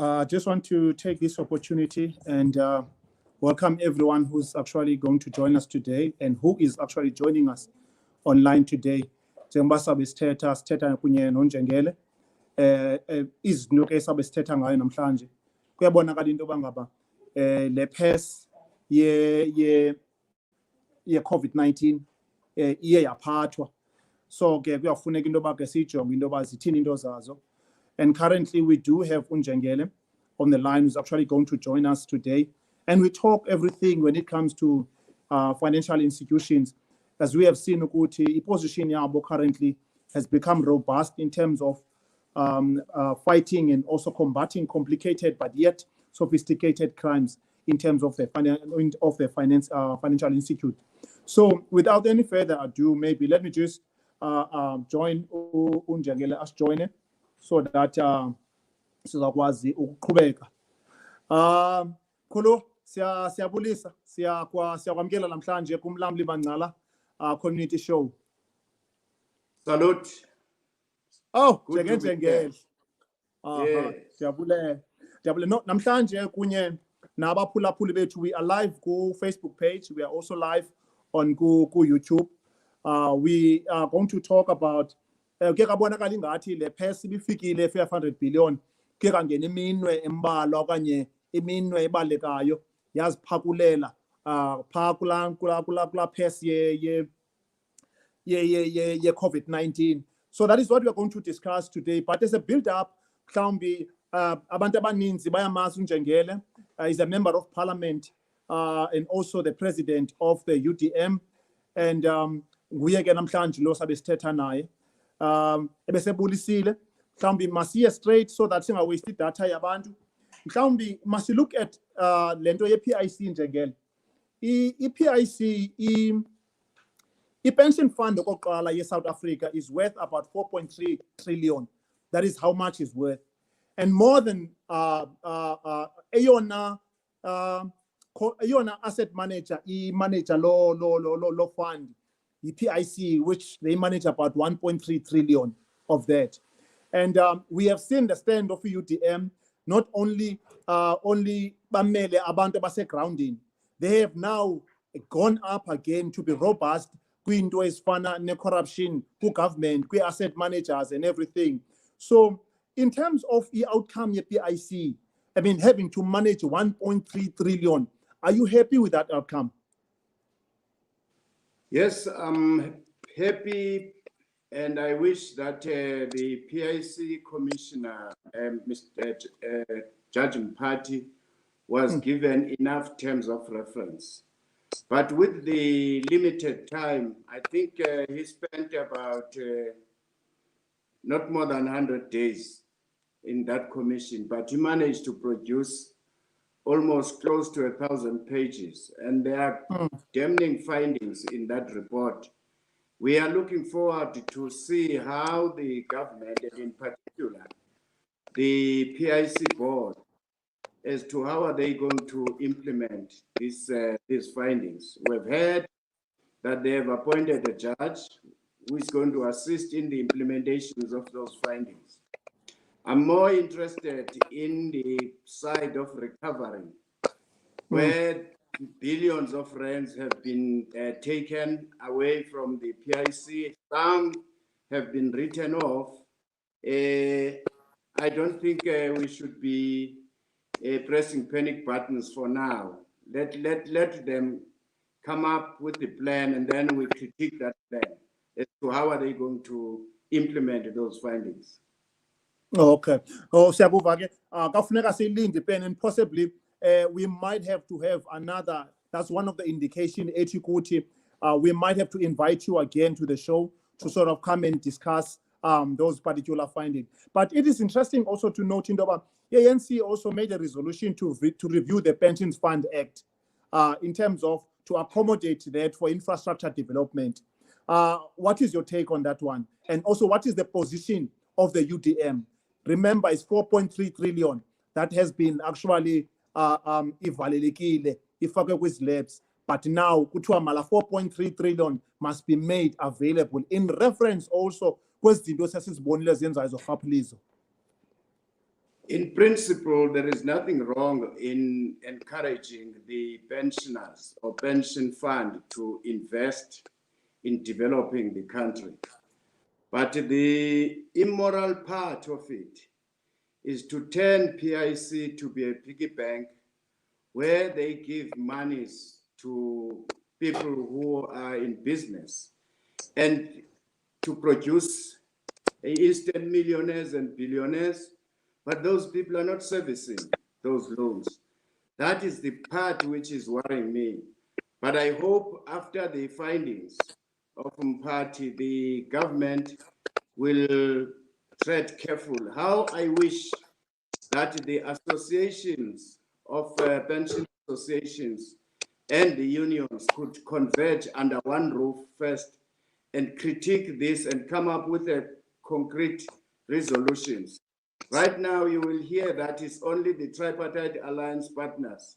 I just want to take this opportunity and welcome everyone who's actually going to join us today and who is actually joining us online today. Njengoba sabe sithetha kunye noNjengele izinto ke sabe sithetha ngayo namhlanje kuyabonakala into bangaba le pest ye Covid-19 iye yaphathwa, so ke kuyafuneka into ba ke sijonge into ba zithini into zazo. And currently we do have uNjengele on the line who's actually going to join us today, and we talk everything when it comes to financial institutions. As we have seen, ukuthi position yabo currently has become robust in terms of fighting and also combating complicated but yet sophisticated crimes in terms of the financial institute. So without any further ado, maybe let me just join uNjengele as joiner so that sizakwazi ukuqhubeka. Khulu siyabulisa siyakwamkela namhlanje kumlamli bancala community show. Salute. Oh, Njengele. Siyabule. No, namhlanje kunye nabaphulaphuli bethu, we are live ku Facebook page, we are also live on ku YouTube. We are going to talk about ke kabonakala ingathi le pest ibifikile 500 billion ke kangena iminwe embalwa okanye iminwe ebalekayo yaziphakulela pha kula pest ye COVID-19. So that is what we are going to discuss today. But as a build up, mhlawumbi abantu abaninzi bayamazi uNjengele is a member of parliament and also the president of the UDM, and nguye ke namhlanje lo sabe sithetha naye ebesebulisile. Mhlawumbi masiye straight so that singa waste data yabantu. Mhlawumbi must look at lento ye PIC Njengele. PIC pension fund okoqala ye South Africa is worth about 4.3 trillion. That is how much is worth, and more than eyona asset manager manager lo fund the PIC, which they manage about 1.3 trillion of that. And we have seen the stand of UDM, not only bamele abantu base grounding, they have now gone up again to be robust kwinto ezifana ne-corruption ku-government, kwi-asset managers and everything. So in terms of the outcome of PIC, I mean, having to manage 1.3 trillion, are you happy with that outcome? Yes, I'm happy, and I wish that the PIC commissioner, Mr. Judge Mpati, was given enough terms of reference. But with the limited time, I think he spent about not more than 100 days in that commission, but he managed to produce almost close to 1,000 pages, and there are damning findings in that report. We are looking forward to see how the government, and in particular the PIC board, as to how are they going to implement these findings. We've heard that they have appointed a judge who is going to assist in the implementations of those findings. I'm more interested in the side of recovery, where billions of rands have been taken away from the PIC. Some have been written off. I don't think we should be pressing panic buttons for now. Let them come up with the plan, and then we critique that plan as to how are they going to implement those findings. Okay. Oh, siyabuva ke kafuneka silinde pen, and possibly we might have to have another. That's one of the indication ethi ukuthi we might have to invite you again to the show to sort of come and discuss those particular findings. But it is interesting also to note in the ANC also made a resolution to review the Pensions Fund Act in terms of to accommodate that for infrastructure development. What is your take on that one? And also, what is the position of the UDM? Remember, it's 4.3 trillion that has been actually ivalelekile ifakwe kwizilabs, but now kuthiwa mala 4.3 trillion must be made available in reference also kwezinto sesizibonile zenzayo zorhwaphilizo. In principle, there is nothing wrong in encouraging the pensioners or pension fund to invest in developing the country. But the immoral part of it is to turn PIC to be a piggy bank where they give monies to people who are in business and to produce instant millionaires and billionaires, but those people are not servicing those loans. That is the part which is worrying me. But I hope after the findings of Mpati, the government will tread careful. How I wish that the associations of pension associations and the unions could converge under one roof first and critique this and come up with a concrete resolutions. Right now, you will hear that it's only the tripartite alliance partners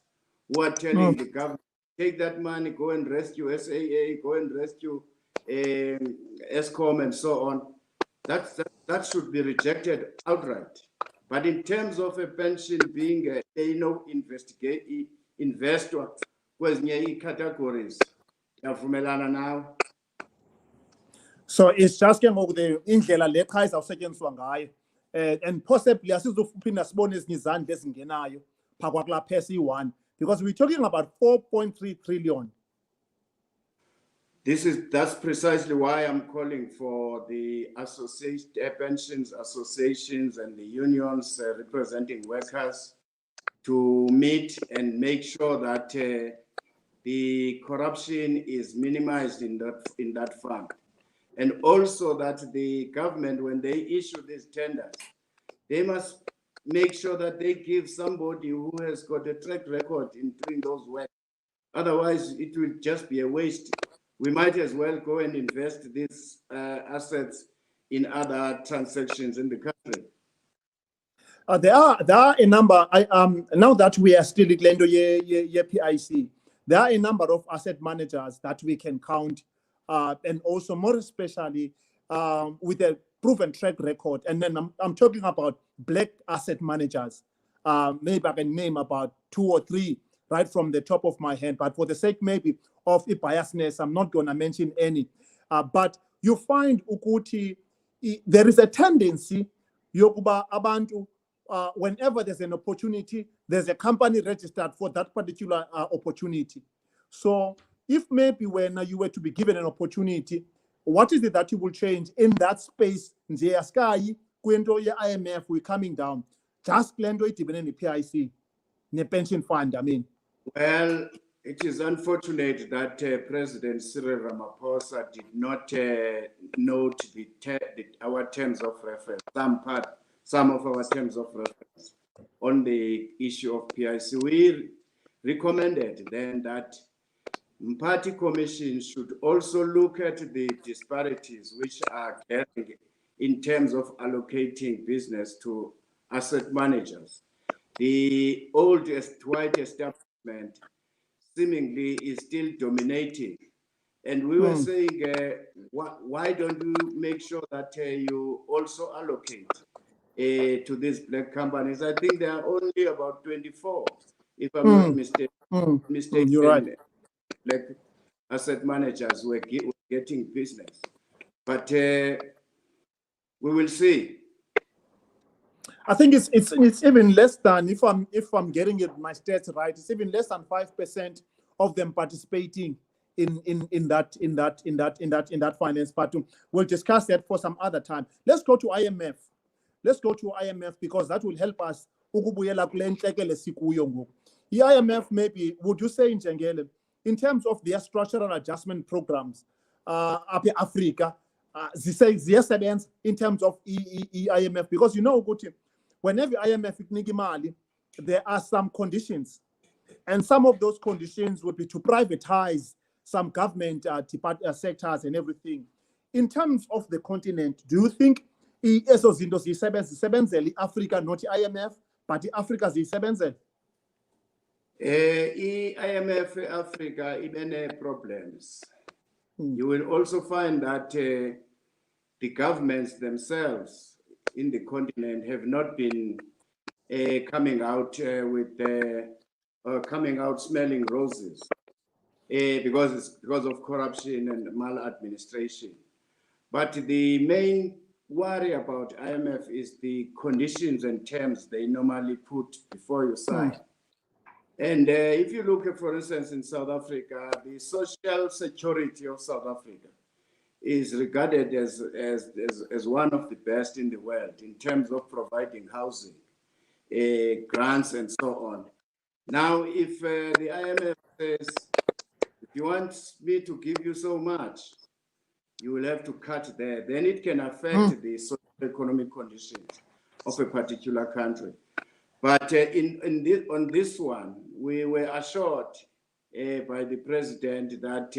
who are telling the government, take that money, go and rescue SAA, go and rescue ESCOM and so on. That should be rejected outright. But in terms of a pension being a investor, kwezinye categories, ndiyavumelana now. So it's just the indlela le cha izawusetyenziswa ngayo and possibly asizofuphinda sibone ezinye izandla ezingenayo phakwa kulaa phase iyi-1 because we're talking about 4.3 trillion. That's precisely why I'm calling for the pensions associations and the unions representing workers to meet and make sure that the corruption is minimized in that fund. And also that the government, when they issue these tenders, they must make sure that they give somebody who has got a track record in doing those work. Otherwise, it will just be a waste. We might as well go and invest these assets in other transactions in the country. There are a number. Now that we are still in PIC, there are a number of asset managers that we can count, and also more especially with a proven track record. And then I'm talking about black asset managers. Maybe I can name about 2 or 3 right from the top of my head, but for the sake maybe of biasness, I'm not going to mention any. But you find ukuthi there is a tendency yokuba abantu whenever there's an opportunity, there's a company registered for that particular opportunity. So if maybe when you were to be given an opportunity, what is it that you will change in that space? Nje sky kwento ye IMF we're coming down. Just klento idibene ne PIC, ne pension fund, I mean. Well, it is unfortunate that President Cyril Ramaphosa did not note our terms of reference, some of our terms of reference on the issue of PIC. We recommended then that Party Commission should also look at the disparities which are getting in terms of allocating business to asset managers. The oldest white establishment seemingly is still dominating. And we were saying, why don't you make sure that you also allocate to these black companies? I think there are only about 24, if I'm not mistaken. You're right. Black asset managers were getting business. But we will see. I think it's even less than, if I'm getting it my stats right, it's even less than 5% of them participating in that finance part. We'll discuss that for some other time. Let's go to IMF. Let's go to IMF because that will help us. The IMF, maybe, would you say, Njengele, in terms of their structural adjustment programs, up in Africa, in terms of IMF, because you know, whenever IMF is there are some conditions, and some of those conditions would be to privatize some government sectors and everything. In terms of the continent, do you think ezo zinto zisebenzele Africa, not IMF, but Africa zisebenzele? IMF Africa ibene problems. You will also find that the governments themselves in the continent have not been coming out coming out smelling roses because of corruption and maladministration. But the main worry about IMF is the conditions and terms they normally put before you sign. And if you look at, for instance, in South Africa, the social security of South Africa is regarded as one of the best in the world in terms of providing housing, grants, and so on. Now, if the IMF says, if you want me to give you so much, you will have to cut there, then it can affect the socio-economic conditions of a particular country. But on this one, we were assured by the president that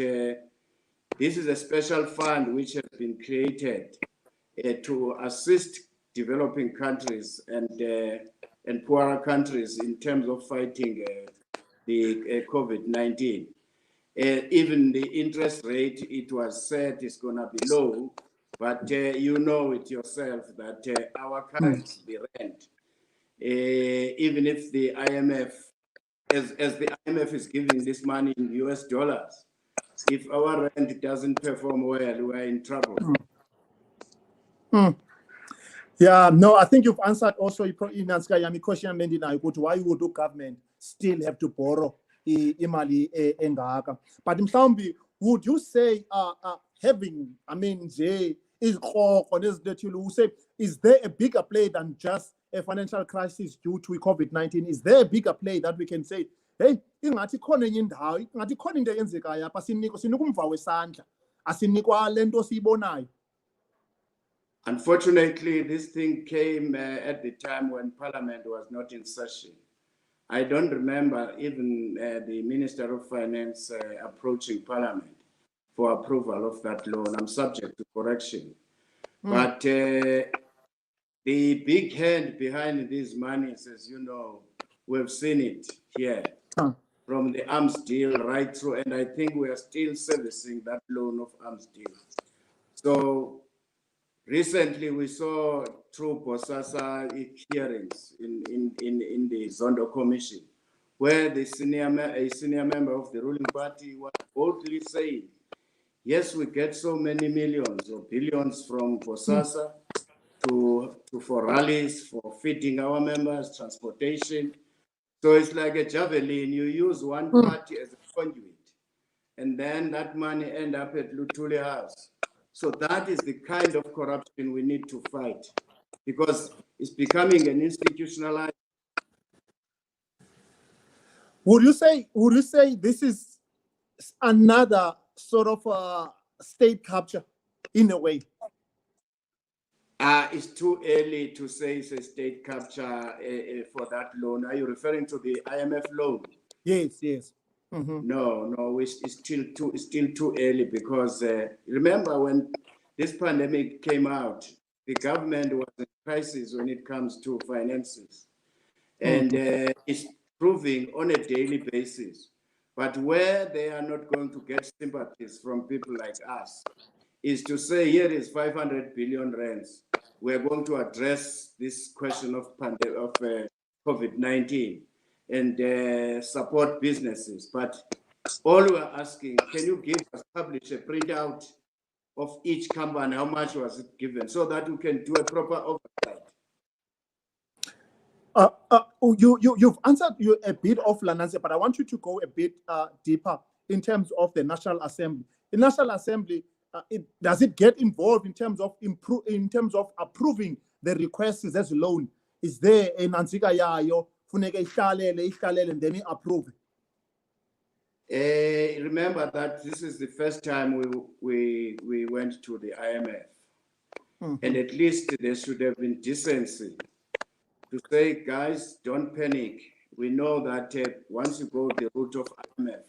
this is a special fund which has been created to assist developing countries and poorer countries in terms of fighting the COVID-19. Even the interest rate, it was said is going to be low, but you know it yourself that our currency, the rand, even if the IMF, as the IMF is giving this money in US dollars, if our rand doesn't perform well, we're in trouble. Yeah, no, I think you've answered also in my question, why would the government still have to borrow imali engaka? But mhlawumbi, would you say having, I mean, is there a bigger play than just a financial crisis due to COVID-19? Is there a bigger play that we can say, hey, ingathi khona enye indawo, ingathi khona into eyenzekayo apha, sinika umva wesandla, asinikwa le nto siyibonayo? Unfortunately, this thing came at the time when Parliament was not in session. I don't remember even the Minister of Finance approaching Parliament for approval of that loan. I'm subject to correction. But the big hand behind these monies, as you know, we've seen it here from the arms deal right through, and I think we are still servicing that loan of arms deal. So recently, we saw through Bosasa hearings in the Zondo Commission, where a senior member of the ruling party was boldly saying, yes, we get so many millions or billions from Bosasa for rallies, for feeding our members, transportation. So it's like a javelin. You use one party as a conduit, and then that money end up at Luthuli House. So that is the kind of corruption we need to fight, because it's becoming an institutionalized. Would you say this is another sort of state capture in a way? It's too early to say it's a state capture for that loan. Are you referring to the IMF loan? Yes. No, it's still too early, because remember when this pandemic came out, the government was in crisis when it comes to finances, and it's proving on a daily basis. But where they are not going to get sympathies from people like us is to say, here is 500 billion rands. We're going to address this question of COVID-19 and support businesses. But all we're asking, can you publish a printout of each company, how much was it given, so that we can do a proper oversight? You've answered a bit of Lananse, but I want you to go a bit deeper in terms of the National Assembly. The National Assembly, does it get involved in terms of approving the requests as a loan? Is there a nanzika yayo funeka ihlalele and then approve? Remember that this is the first time we went to the IMF, and at least there should have been decency to say, guys, don't panic. We know that once you go the route of IMF,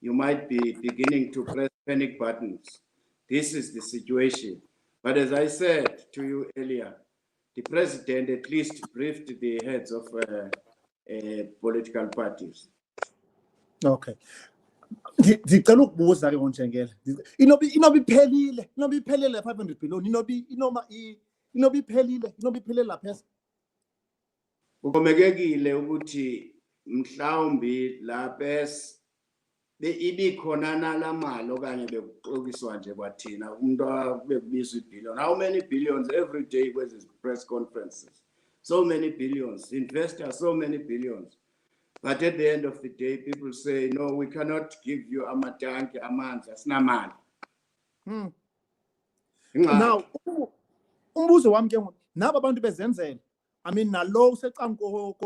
you might be beginning to press panic buttons. This is the situation. But as I said to you earlier, the president at least briefed the heads of political parties. Okay. Ngicela ukubuza ke ngoNjengele. Inobe iphelile 500 billion inobe iphelile lapha. Ukomekekile ukuthi mhlawumbi lapha ibikhona nalamali okanye bekuxokiswa nje kwathina umuntu bekubizwa ibillion. How many billions every day kwezi press conferences? So many billions. Investors, so many billions. But at the end of the day, people say, no, we cannot give you amatanki, amanzi, asinamali. Now, umbuzo wami ke naba abantu bezenzela. I mean, nalo usecango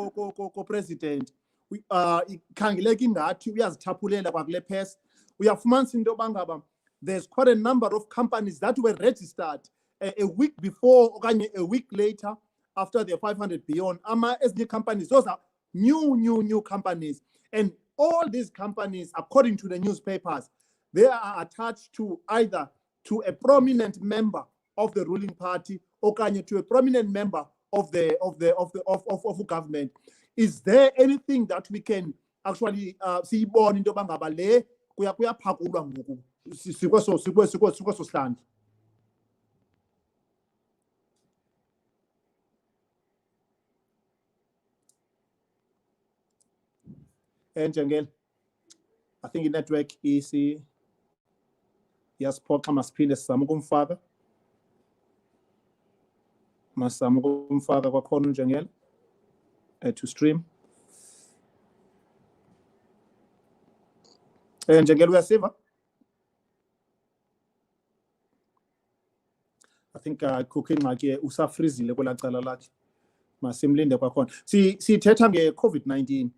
ko president. Ikhangeleka ingathi uyazithaphulela kwakule phesi. Uyafumanisa into bangaba there's quite a number of companies that were registered a week before okanye a week later after the 500 beyond. Ezinye companies, those are new companies, and all these companies, according to the newspapers, they are attached to either to a prominent member of the ruling party or to a prominent member of the government. Is there anything that we can actually see born into bangaba le kuyaphakulwa ngoku sikweso stand? Njengele, I think i-network iyasiphoxa, masiphinde sizame ukumfaka. Masizame ukumfaka kwakhona uNjengele to stream. Njengele, uyasiva? I think kukho ingxaki usafrizile kwela cala lakhe. Masimlinde kwakhona. Sithetha nge-COVID-19.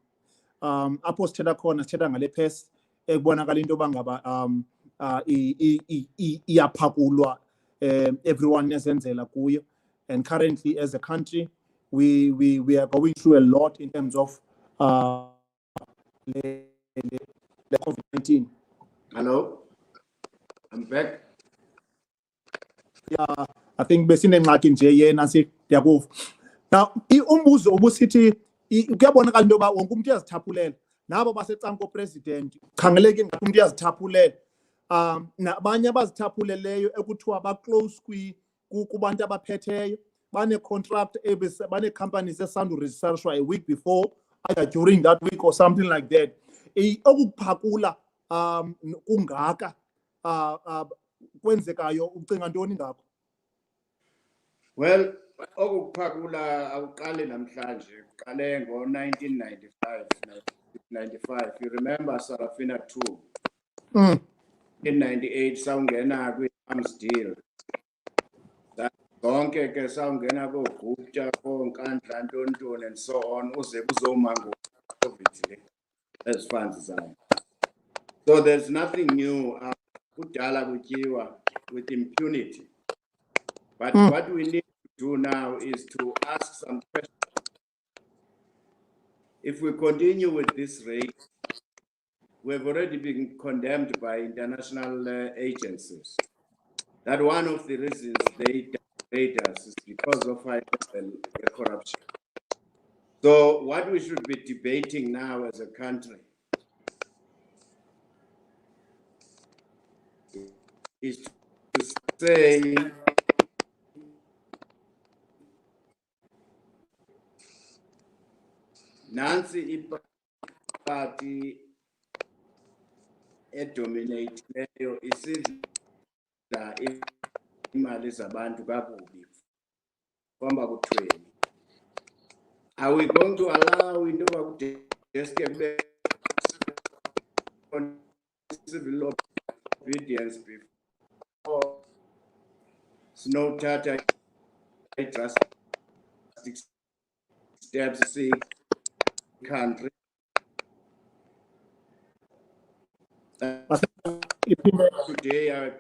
Apho sithetha khona sithetha ngale phesi ekubonakala into bangaba iyaphakulwa everyone ezenzela kuyo, and currently as a country we are going through a lot in terms of the COVID-19. Hello, I'm back. Yeah, I think besinengxaki nje yena siyakuva. Now umbuzo obusithi kuyabonakala into yoba wonke umuntu uyazithaphulela, nabo basecanko president khangeleke ngathi umuntu uyazithaphulela. Nabanye abazithaphuleleyo ekuthiwa ba-close kubantu abaphetheyo, bane-contract, bane-companies esanduregisterishwa a week before, either during that week or something like that. Okukuphakula kungaka kwenzekayo, ucinga ntoni ngakho? Well, okuphakula awuqali namhlanje, uqale ngo-1995, 95. You remember Sarafina 2? In 98 sawungena kwi-arms deal. Zonke ke sawungena koGupta, koNkandla, Ntontoni and so on, uze kuzoma ngo-COVID as funds zabo. So there's nothing new. Kudala kutyiwa with impunity. But what we need to do now is to ask some questions. If we continue with this rate, we've already been condemned by international agencies that one of the reasons they rate us is because of high level corruption. So what we should be debating now as a country is to say, Nancy party dominate isidla imali zabantu kakubi kwamba kuthweni. Are we going to allow into desk civil obedience before Snow Tata drastic steps to see country? Today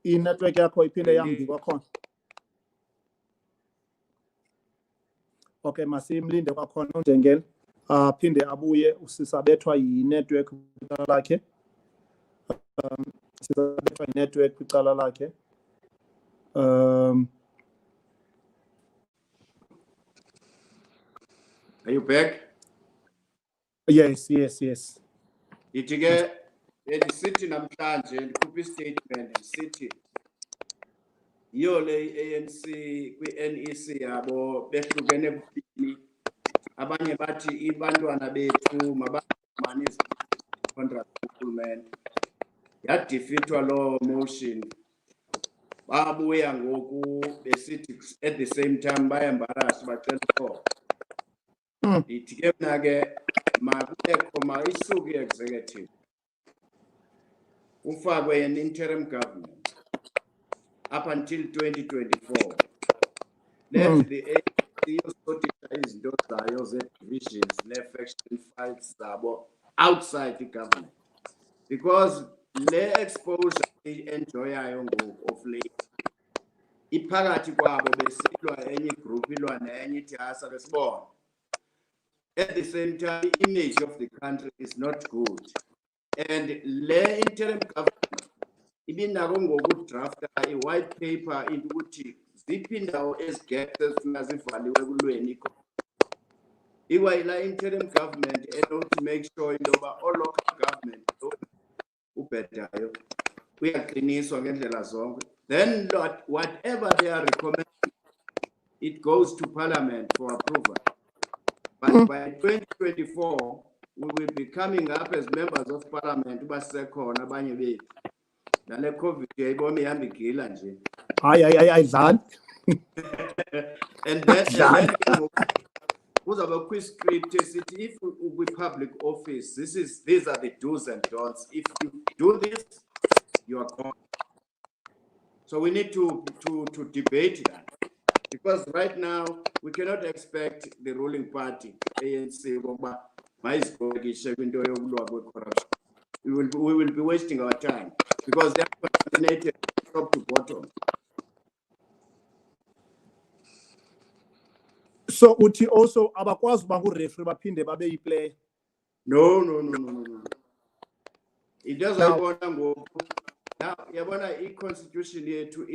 i-network yakho iphinde yambi kwakhona. Okay, masimlinde kwakhona uNjengele phinde abuye. Sisabethwa yi-network kwicala lakhe. Sisabethwa yi-network kwicala lakhe. Are you back? Yes. Ithi ke ndisithi namhlanje ndikhupha istatement ndisithi yiyo le ANC kwi-NEC yabo behlukene kubini abanye bathi ibantwana bethu mabafumane contract urhulumente yadefeatwa loo motion babuya ngoku besithi at the same time bayembarasa bacela for ndithi ke mna ke makubekho mayisuke i-executive kufakwe an interim government up until 2024 let the ANC usotisa izinto zayo ze-divisions ne-faction fights zabo outside the government because le exposure enjoyayo ngoku of late iphakathi kwabo besilwa enye group ilwa nenye ithi hasa besibona at the same time the image of the country is not good and le interim government ibinako ngokudrafta i-white paper into ukuthi ziphi indawo ezigaps ezifuna zivaliwe kulweni iwa ila interim government to make sure into yoba all local government ubhedayo uyaqiniswa ngendlela zonke then whatever they are recommending it goes to parliament for approval but by 2024 we will be coming up as members of parliament ubasekhona abanye bethu nale covid yayibona ihamba igila nje ayidlali and then kuzaba kwi-script esithi if we public office these are the do's and don'ts if you do this you are gone. So we need to debate that because right now we cannot expect the ruling party ANC corruption. We will be wasting our time because they are contaminated top to bottom. So uthi also abakwazi uba ku-referee baphinde babe yi-player? No. It doesn't go. Now, yabona i-constitution yethu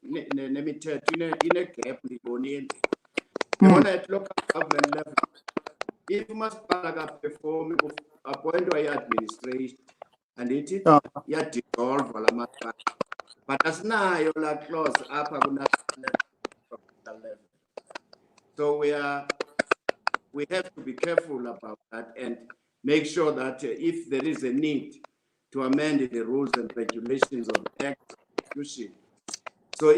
nemithetho ine-gap ndibonile. Yabona at local government level, if umasipala ka-perform appointwa i-administration and ithi yadissolve la masipala but asinayo la clause apha ku-national level. So we have to be careful about that and make sure that if there is a need to amend the rules and regulations of the Constitution, so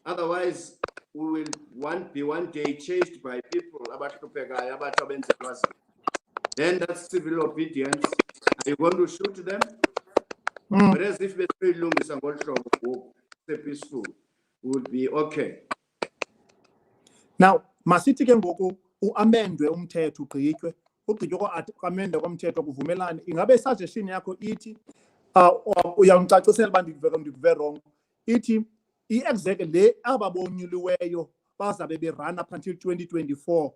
otherwise we will be one day chased by people then that's civil obedience. Are you going to shoot them? Whereas if we peaceful, we will be okay. Now, masithi ke ngoku uamendwe umthetho ugqitywe amendwe komthetho kuvumelane ingabe suggestion yakho ithi uyawucacisela uba ndikuve wrong ithi i-exec le ababonyuliweyo bazabe berun up until 2024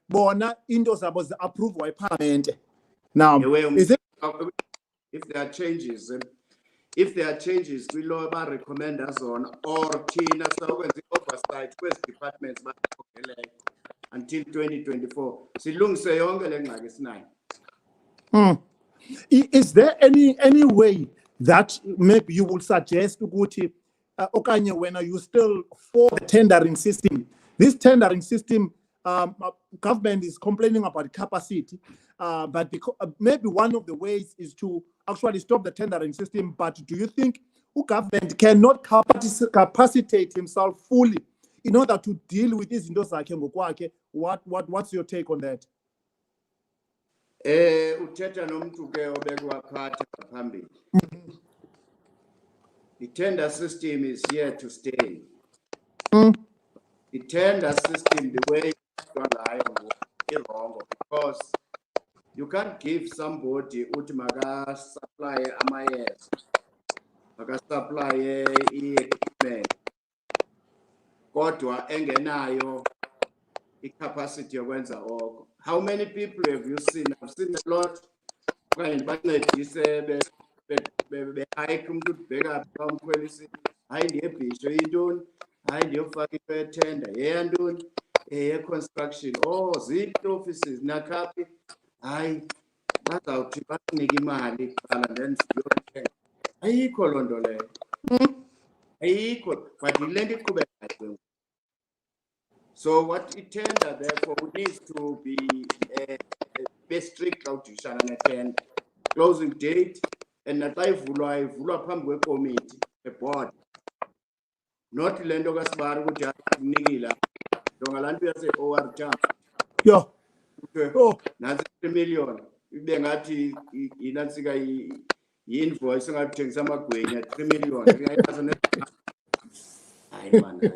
bona into zabo zi-approve yiparlamente. Now is it if there are changes kwi-law recommend us on or thina sakwenza oversight kwezi departments until 2024 silungise yonke le ngxaki esinayo. Is there any way that maybe you will suggest ukuthi okanye when are you still for the tendering system? This tendering system, government is complaining about capacity, but maybe one of the ways is to actually stop the tendering system. But do you think government cannot capacitate himself fully in order to deal with these into zakhe ngokwakhe? What's your take on that? Uthetha nomuntu ke obekwa phatha phambili. The tender system is here to stay. The tender system, the way it's is wrong because you can't give somebody uthi maka supply amayeza, maka supply equipment, kodwa engenayo i-capacity yokwenza oko. How many people have you seen? I've seen a lot. When bancedise behayikha umuntu ubheka bamkhwelisa hayi ndiyebhisho yintoni hayi ndiyofaka ipethenda yeyantoni construction ziphi offices nakhaphi hayi bazawuthi bakunike imali kuqala then siyothenga. Ayikho loo nto leyo ayikho but yile nto iqhubekayo. So what it tender, therefore, needs to be very strict out to Shannon attend closing date and that I vulwa phambi kwecommittee, a board. Not lento kasibari ukuthi akunikila. Dongalantu yase OR jam. Yo. Oh, nansi 3 million. Ibe ngathi inansika invoice engathengisa amagwenya 3 million. Hayi man hayi.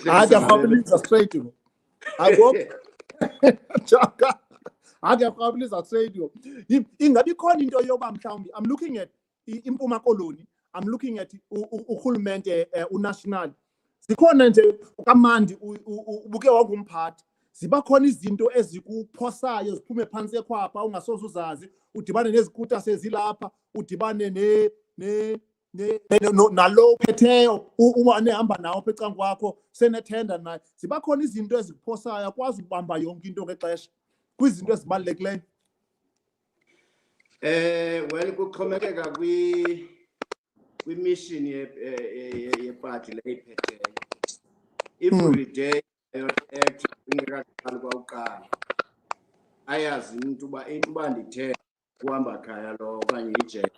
Akuyaqhubelisa straight you. Akho. Chaka. Akuyaqhubelisa straight you. Ingabi khona into yoba mhlawumbi I'm looking at impuma koloni. I'm looking at uhulumende unational. Sikhona nje kamandi ubuke wakumphathi. Ziba khona izinto ezikuphosayo ziphume phansi ekhwapha ungasoze uzazi udibane nezikuta sezilapha udibane nalo phetheyo uma nehamba nawo phecangu kwakho senethenda naye ziba khona izinto ezikuphosayo akwazi ukubamba yonke into ngexesha kwizinto ezibalulekileyo. Well kuxhomekeka kwi-mission ye-party leyiphetheyo. Every day act ingekaqali kwawuqala ayazi into uba ndithe kuhamba khaya lo okanye ijele.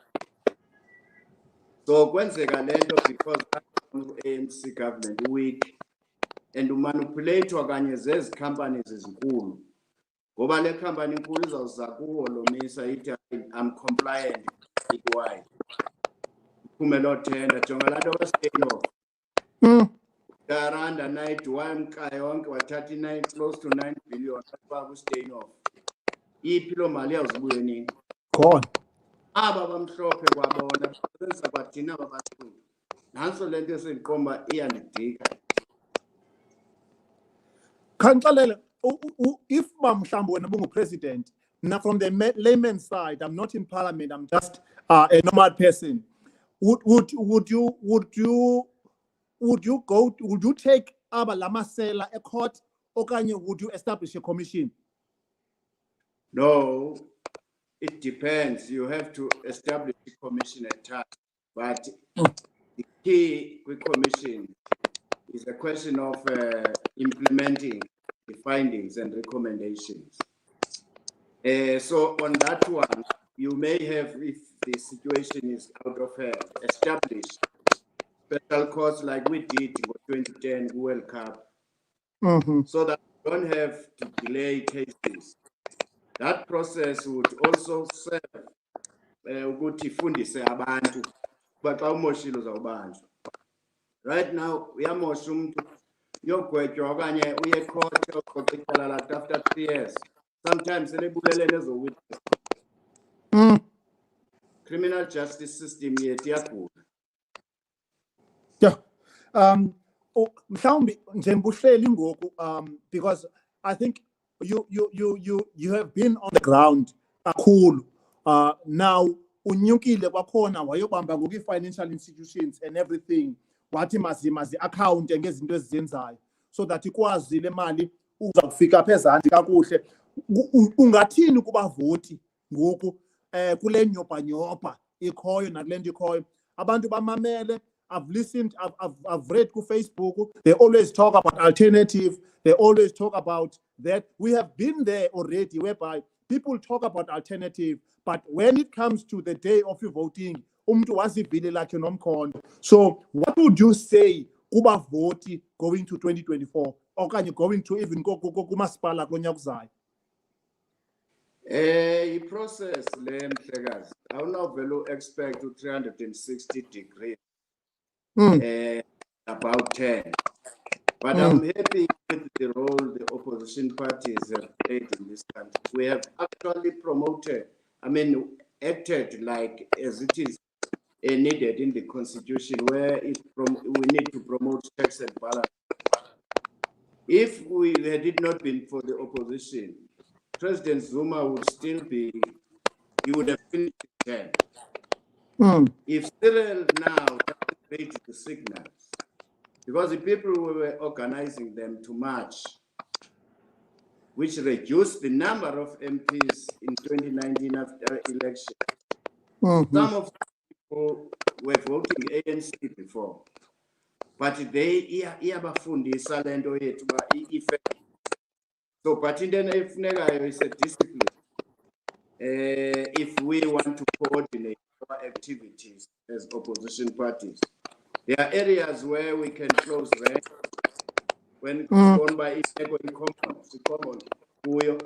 So kwenzeka lento because ANC government weak and umanipulatewa kanye zezi companies ezinkulu ngoba le company inkulu izawuza kuHolomisa ithi I'm compliant why kuphume lo tender jonga lanto abastaying off Daranda night one yonke wathatha close to 9 billion apha ku-staying off. Iphi lo mali yazibuyela nini? Khona. Aba bamhlophe kwabona benza bathina babathungu. Nanso lento esendiqomba iyandidika. Khanxelele if mhlawumbi wena bungupresident now from the layman's side I'm not in parliament I'm just a normal person would you take aba lamasela a court okanye would you establish a commission? No, it depends. You have to establish a commission at time, but the key with commission is a question of implementing the findings and recommendations. So on that one, you may have, if the situation is out of hand, established special courts like we did for 2010 World Cup, so that you don't have to delay cases. That process would also serve ukuthi ifundise abantu kuba xa umoshile uzawubanjwa. Right now uyamosha umuntu uyogwetywa okanye uye ecourt uyoxoxa icala lakhe after 3 years. Sometimes selebulele nezo witness. Criminal justice system yethu iyagula. Yeah. Mhlawumbi njengoba uhleli ngoku because I think you have been on the ground kakhulu now unyukile kwakhona wayobamba ngoku financial institutions and everything wathi mazi account ngezinto ezizenzayo so that ikwazi le mali uzakufika phezantsi kakuhle. Ungathini kubavoti ngoku kule nyobha ikhoyo nakulento ikhoyo abantu bamamele? I've listened, I've read on Facebook, they always talk about alternative, they always talk about that. We have been there already, whereby people talk about alternative, but when it comes to the day of voting, so what would you say kuba voti going to 2024, or can you going to even go kumaspala kunyakuzai? A process, I will not value expect to 360 degrees. About 10. But I'm happy with the role the opposition parties have played in this country. We have actually promoted, acted like as it is needed in the constitution, where we need to promote checks and balance. If we had it not been for the opposition, President Zuma would still be, he would have finished his term. If Cyril now doesn't read the signals, because the people who were organizing them to march, which reduced the number of MPs in 2019 after election. Some of the people were voting ANC before, but they iyabafundisa lento yethu ba effect. So but into efunekayo is a discipline. If we want to coordinate our activities as opposition parties, there are areas where we can close ranks when gone by common kuyo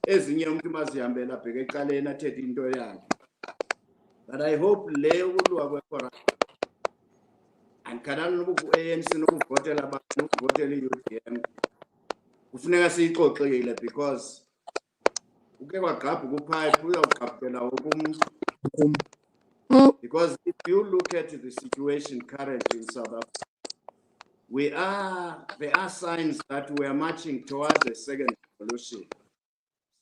ezinye umuntu mazihambela abheke eqaleni athethe into yakhe. But I hope leyo kulwa kwecorruption and kanani noku-ANC nokuvotela abantu nokuvotela i-UDM kufuneka siyixoxile because uke kwagqabha kupipe uyawugqabhela wokumuntu. Because if you look at the situation currently in South Africa, there are signs that we are marching towards a second revolution.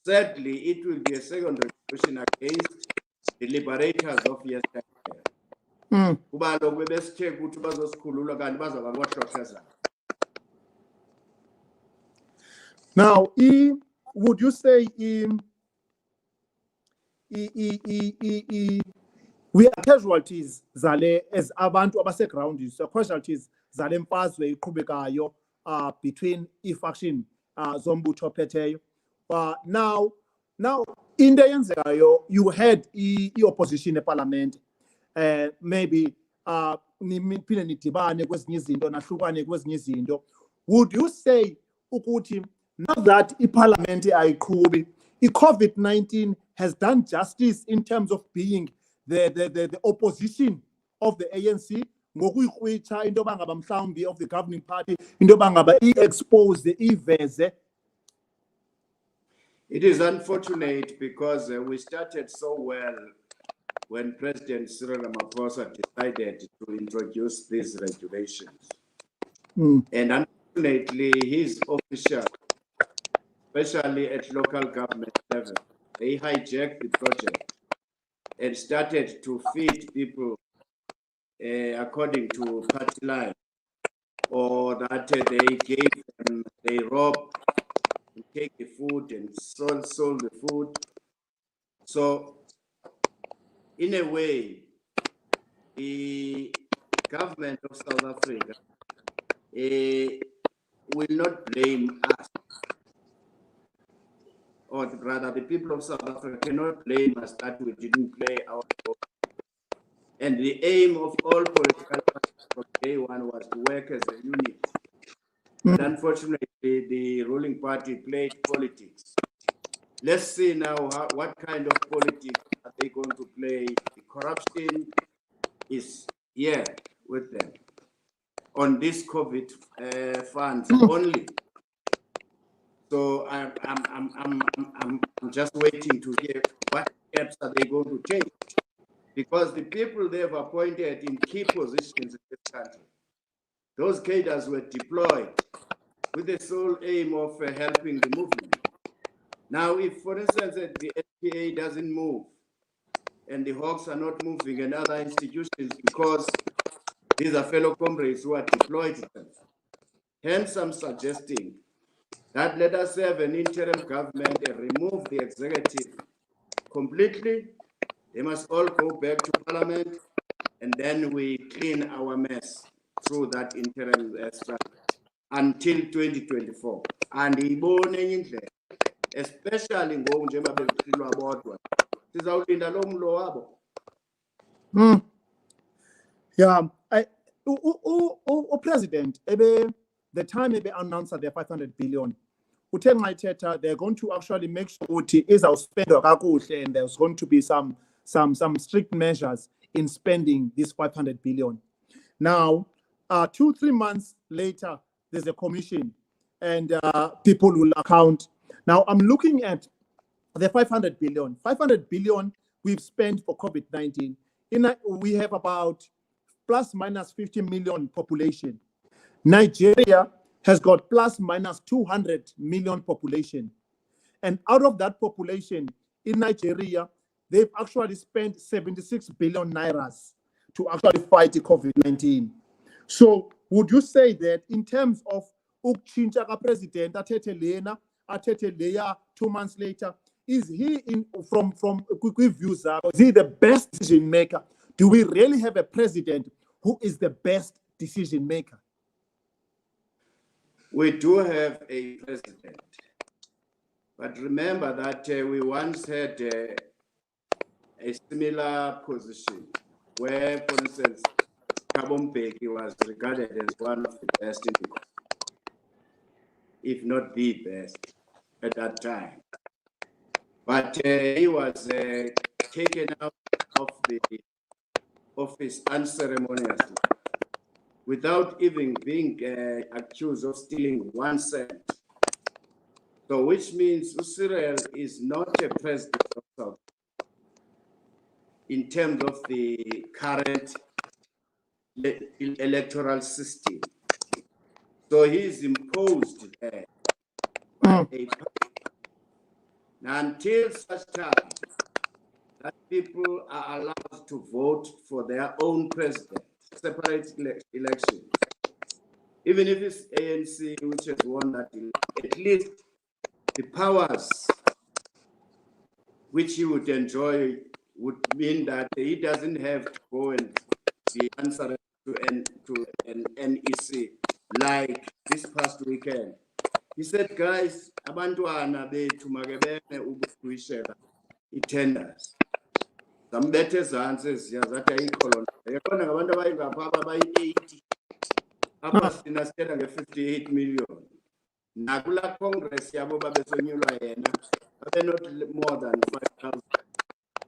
Sadly, it will be a second revolution against the liberators of yesterday. Kuba lokho besithe ukuthi bazosikhulula kanti bazaba ngohlohleza. Now, would you say we are casualties zale as abantu abaseground, so casualties zale mfazwe iqhubekayo between faction zombutho ophetheyo. Now into eyenzekayo, you had i-opposition eparlament, maybe niphinde nidibane kwezinye izinto nahlukane kwezinye izinto. Would you say ukuthi now that iparlament ayiqhubi, i-COVID-19 has done justice in terms of being the opposition of the ANC, ngokuyikrwitsha into bangaba mhlawumbi of the governing party, into bangaba i-expose iveze? It is unfortunate because we started so well when President Cyril Ramaphosa decided to introduce these regulations. And unfortunately, his officials, especially at local government level, they hijacked the project and started to feed people according to party line, or that they gave them, they robbed, take the food and sold the food. So in a way, the government of South Africa will not blame us, or rather the people of South Africa cannot blame us that we didn't play our role. And the aim of all political parties from day one was to work as a unit. But unfortunately, the ruling party played politics. Let's see now what kind of politics are they going to play. The corruption is here with them on this COVID funds only. So I'm just waiting to hear what steps are they going to take, because the people they have appointed in key positions in this country, those cadres were deployed with the sole aim of helping the movement. Now, if, for instance, the SPA doesn't move and the Hawks are not moving and other institutions, because these are fellow comrades who are deployed, hence I'm suggesting that let us have an interim government and remove the executive completely. They must all go back to parliament, and then we clean our mess through that interim structure until 2024. And especially yeah, President, the time they announced that they're 500 billion, they're going to actually make sure is our spend, and there's going to be some strict measures in spending this 500 billion. Now, 2-3 months later, there's a commission, and people will account. Now, I'm looking at the 500 billion. 500 billion we've spent for COVID-19. We have about plus minus 50 million population. Nigeria has got plus minus 200 million population. And out of that population in Nigeria, they've actually spent 76 billion nairas to actually fight the COVID-19. So would you say that in terms of Ukchincha President Atete Leya 2 months later, is he from quick views, is he the best decision maker? Do we really have a president who is the best decision maker? we do have a president. But remember that we once had a similar position where, for instance, Thabo Mbeki was regarded as one of the best in the country, if not the best at that time. But he was taken out of the office unceremoniously without even being accused of stealing 1 cent. So which means Cyril is not a president of South in terms of the current electoral system. So he is imposed there by a party. Now, until such time that people are allowed to vote for their own president, separate elections, even if it's ANC which has won that election, at least the powers which he would enjoy would mean that he doesn't have to go and be answering to an NEC like this past weekend. He said, guys, abantwana bethu makebene ukuyishela i-tenders. Zambethe ezantsi eziya zathi ayikho loo nto. Yaqonda ngabantu abayingapha abayi-80 apha sina sithetha nge-58 million. Nakula Congress yabo babesonyulwa yena babe not more than 5,000,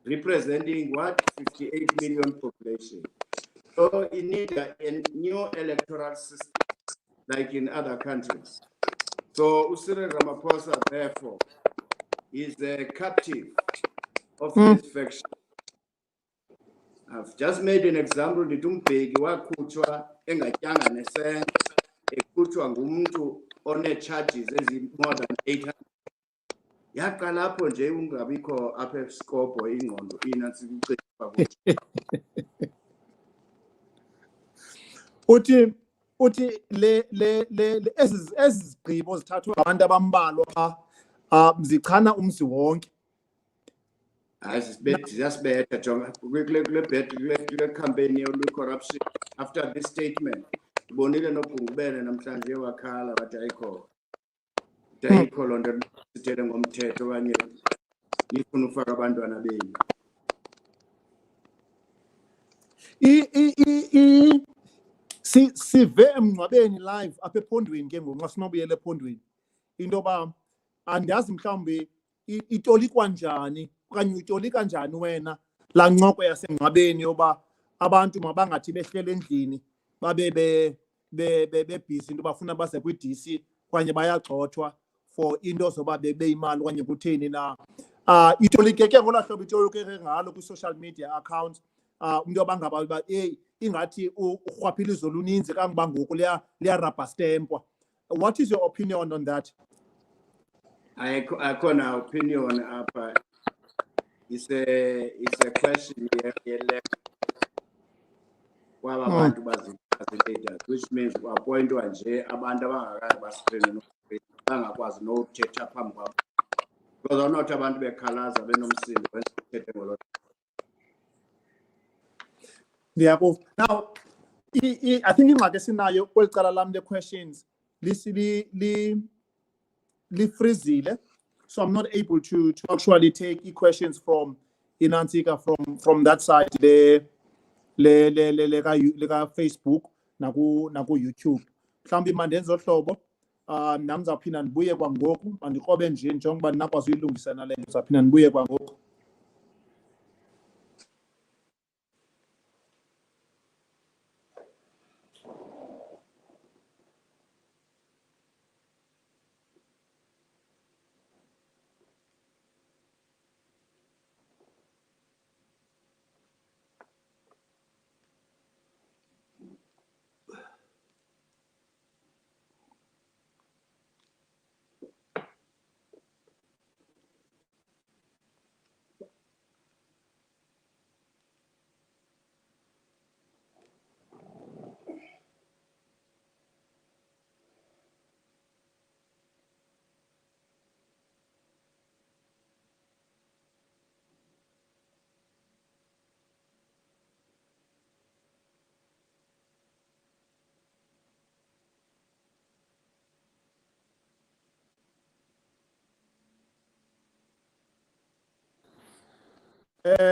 representing what? 58 million population. So you need a new electoral system like in other countries. So Cyril Ramaphosa, therefore, is a captive of this faction. I've just made an example. Mbeki wakhutshwa engatyanga nesent, ekhutshwa ngumuntu one-charges more than 800. Yaqala apho nje ungabikho apha eSkopo ingqondo inantsi kucipha kuthi. uthi ezi zigqibo zithathwe ngabantu abambalwa zichana umzi wonke. Ziyasibetha jonga kule campaign corruption. After this statement, bonile noBhungubele namhlanje wakhala wathi ayikho loo nto sithele ngomthetho okanye nifuna ufaka abantwana benu. Sive emngcwabeni live apha ephondweni ke ngoku nxa sinobuyela ephondweni into yoba andiyazi mhlawumbi itolikwa njani okanye uyitolika njani wena laa ncoko yasemngcwabeni yoba abantu mabangathi behlele endlini babe bebhizi into bafuna baze kwi-DC okanye bayagxothwa for into zoba beyimali okanye kutheni na. Itolikeke ngolaa hlobo itolikeke ngalo kwi-social media accounts umntu abangaba uba ingathi urhwaphilizo luninzi kangoba ngoku liyarabhastempwa. What is your opinion on that? Akho na opinion apha. It's a question kwaba abantu leaders, which means appointwa nje abantu abangakazi bascreen bangakwazi nothetha phambi kwabo. Because awunothi abantu bekhalaza benomsindo wesithethe ngolo. Now, I think ingxaki esinayo kweli cala lam le-questions lifrizile, so I'm not able to actually take questions from Inantsika from that side leka Facebook naku YouTube. Mhlawumbi mandenze ohlobo nam ndizawuphinda ndibuye kwangoku mandikrobe nje njengoba ndinakwazi uyilungisa nale nto ndizawuphinda ndibuye kwangoku.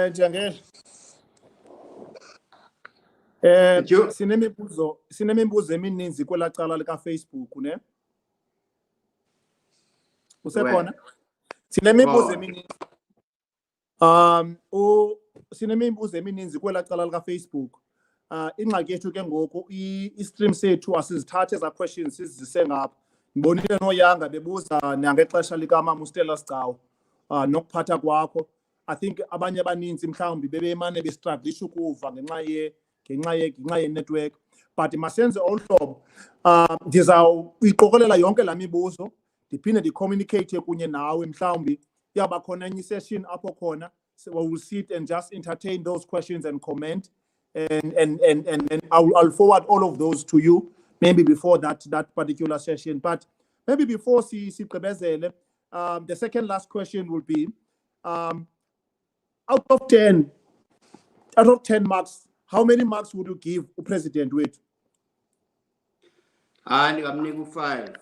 Njengele. Thank you. Sinemibuzo emininzi kwela cala lika Facebook ne. Usekhona? Sinemibuzo emininzi. Sinemibuzo emininzi kwela cala lika Facebook. Ingxaki yethu ke ngoku i-stream sethu asizithathe eza questions sizise ngapha. Ngibonile noyanga bebuza nangexesha lika Mama uStella Sigcawu nokuphatha kwakho. I think abanye abaninzi mhlawumbi bebemane bestruggle ukuva ngenxa ye network, but masenze olhlobo ndizawuyiqokelela yonke la mibuzo ndiphinde ndicommunicate kunye nawe mhlawumbi yaba khona enye session apho khona so we will sit and just entertain those questions and comment and I'll forward all of those to you maybe before that particular session. But maybe before sigqibezele, the second last question will be out of 10 marks, how many marks would you give the president with? Ngingamnika 5.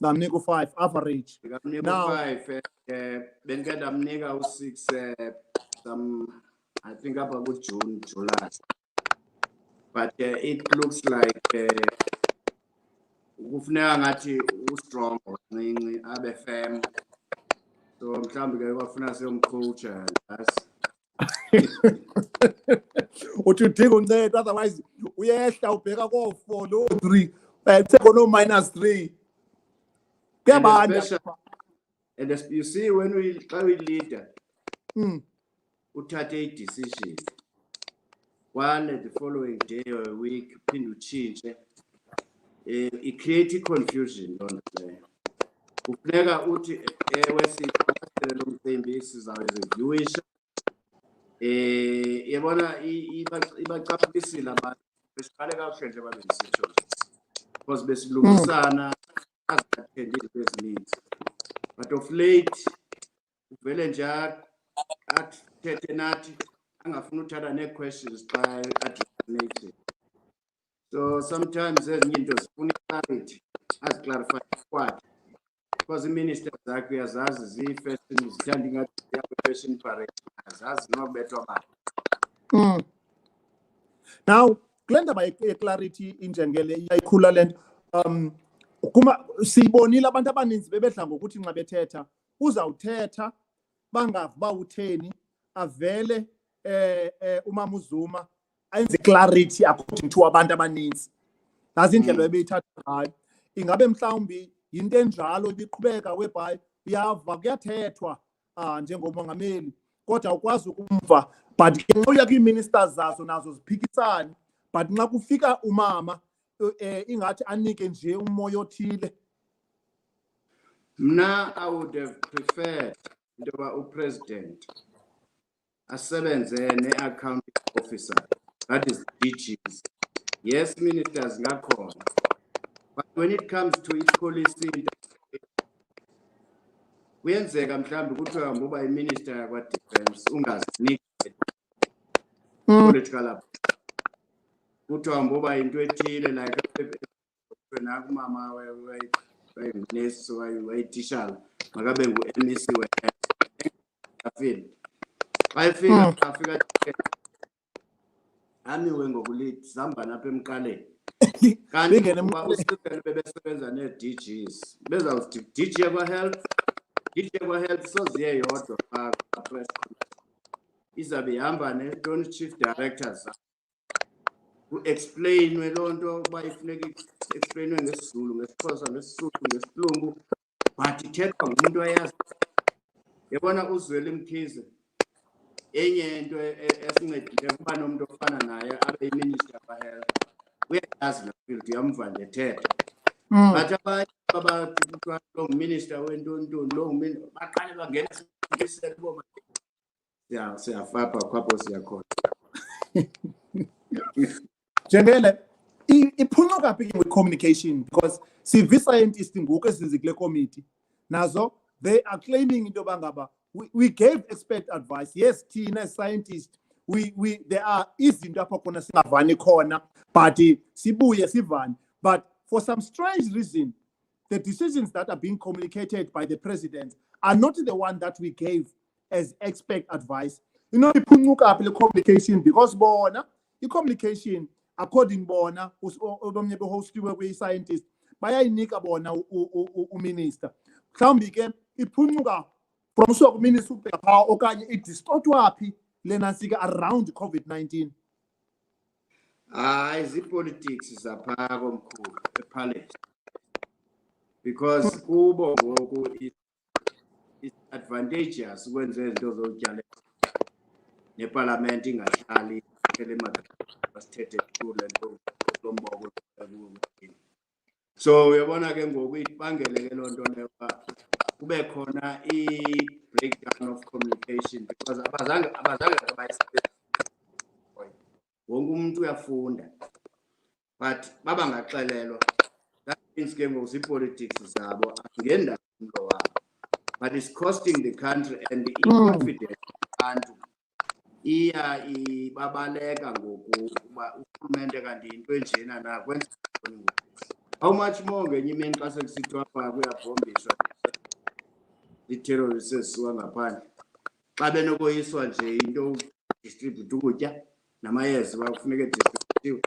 Ngamnika 5 average. Ngingamnika 5 bengike ndamnika u6 I think about June, July. But it looks like kufuneka ngathi strong ncinci abe firm. So mhlawumbe ke kwafuna siyomcoacha just udinga uncedo, otherwise uyehla ubheka ko4 no 3 no -3 kuyabanda. And you see when we leader uthathe a decision one the following day or a week phinde uchintshe it create confusion on the kufuneka uthi wesifakele lo mcimbi sizawureviewisha yabona ibacaphisile abantu besiqale kakuhle nje babe nesitho because besilungisana azathende ezininzi but of late uvele nje athethe nathi angafuna uthatha ne-questions xa addressinated. So sometimes ezinye into zifuna clarity aziclarify kwakhe because iminister zakhe uyazazi zii-fashion zithanda ingathi fashion parade azazi nokubethwa abantu. Now kule ndaba ye-clarity injengele iyayikhula le nto siyibonile abantu abaninzi bebedla ngokuthi nxa bethetha uzawuthetha bangavi uba utheni avele uMama uZuma ayenze clarity according to abantu abaninzi. Nazi indlela ebeyithatha ngayo. Ingabe mhlawumbi yinto enjalo ibiqhubeka whereby uyava kuyathethwa njengomongameli kodwa ukwazi ukumva but nxa uya kwii-ministers zazo nazo ziphikisane but nxa kufika umama ingathi anike nje umoya othile. Mna I would have preferred intoba upresident asebenze ne-accounting officer, that is DGs. Yes, ministers ngakhona, but when it comes to i-policy kuyenzeka mhlawumbe kuthiwa ngoba i-minister yakwa-defense ungaziniki political kuthiwa ngoba into ethile like nakumama wayinesi wayititshala makabe ngu-MEC xa afika amiwe ngokulithi zihamba napha emqaleni kanti usibele bebesebenza nee-DGs bezawuthi DG yakwa-health soziye yodwa press izabe ihamba ne-Tony Chief Directors ku-explainwe loo nto uba ifuneka explainwe ngesiZulu, ngesiXhosa, ngesisuthu, ngesilungu but ithethwa ngumuntu oyazi. Yabona uZweli Mkhize enye into esincedile kuba nomuntu ofana naye abe yiminister ka-health uyayazi la field uyamva ndethetha but abanye abathi kuthiwa lo nguminister wentontoni lo baqale bangena iselo siyafapha khapho siyakhona. Njengele iphuncuka phi with communication because sivi-scientist ngoku ezizi kule committee nazo they are claiming into bangaba we gave expert advice. Yes, thina as scientists there are izinto apho khona singavani khona but sibuye sivane, but for some strange reason the decisions that are being communicated by the president are not the one that we gave as expert advice. You know, iphunyuka apha le communication because bona i-communication according bona obamnye behostiwe kwi-scientist bayayinika bona uminister. Mhlawumbi ke iphunyuka from so kuminister ubheka phaa okanye idistotwa phi lena sika around COVID-19. Zi-politics zapha komkhulu epalace because kubo ngoku it's advantageous ukwenza izinto zotyala neparlament ingahlali basithethe thule lomboko. So uyabona ke ngoku ibangele ke loo nto leyo kube khona i-breakdown of communication because abazange bayisebenzise. Wonke umuntu uyafunda but babangaxelelwa. That means ke ngoku zi-politics zabo angendawo umlo wabo, but it's costing the country and the confidence abantu iya ibabaleka ngoku uba urhulumente kanti into enjena na kwenza ngoku. How much more ngenye imini xa sekusithiwa pha kuyabhombiswa ii-terrorists ezisuka ngaphandle xa benokoyiswa nje into distribute ukutya namayeza bakufuneka distributiwe.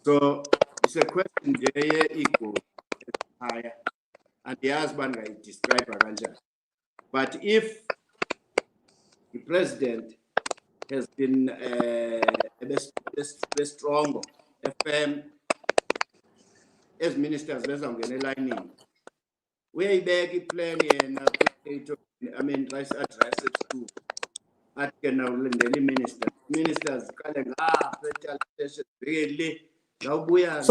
So it's a question nje ye-ego higher andiyazi uba ndingayidescribe kanjani, but if the president has been strong, firm, as ministers bezawungena elayinini uyayibeka iplan yena I mean tries to address it to at ke nawulindele ministers kale ngapha station really ngawubuya